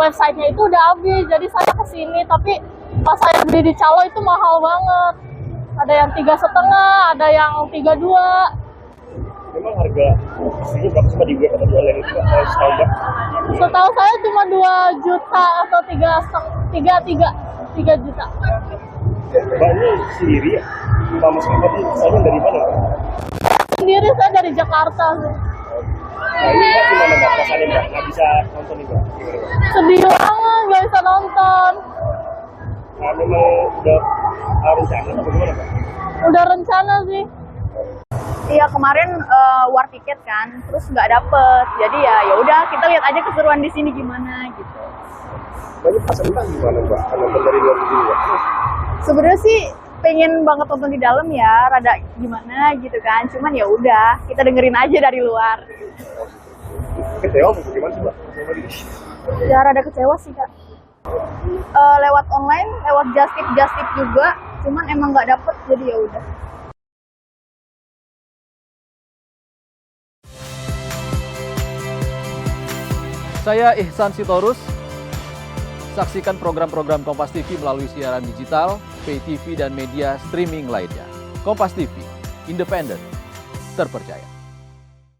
websitenya itu udah habis, jadi saya kesini, tapi pas saya beli di Calo itu mahal banget. Ada yang 3,5, ada yang 32. Memang harga aslinya berapa sih di web atau di online itu setahu Mbak? Setahu saya cuma 2 juta atau 3 juta. Mbak ini sendiri ya? Mbak Mas Mbak ini asalnya dari mana? Sendiri saya dari Jakarta. Nah ini Mbak gimana Mbak? Rasanya Mbak nggak bisa nonton nih Mbak? Gimana Mbak? Sedih banget nggak bisa nonton. Nah, memang udah rencana atau gimana Mbak? Udah rencana sih. Iya kemarin war tiket kan, terus nggak dapet. Jadi ya udah kita lihat aja keseruan di sini gimana gitu. Banyak pasang Mbak gimana Mbak? Kalau nonton dari luar negeri Mbak? Sebenarnya sih pengen banget nonton di dalam ya, rada gimana gitu kan. Cuman ya udah, kita dengerin aja dari luar. Kecewa apa gimana sih Mbak? Ya rada kecewa sih Kak. Lewat online, lewat Just Tip juga. Cuman emang nggak dapet, jadi ya udah. Saya Ihsan Sitorus. Saksikan program-program Kompas TV melalui siaran digital, pay TV, dan media streaming lainnya. Kompas TV, independen, terpercaya.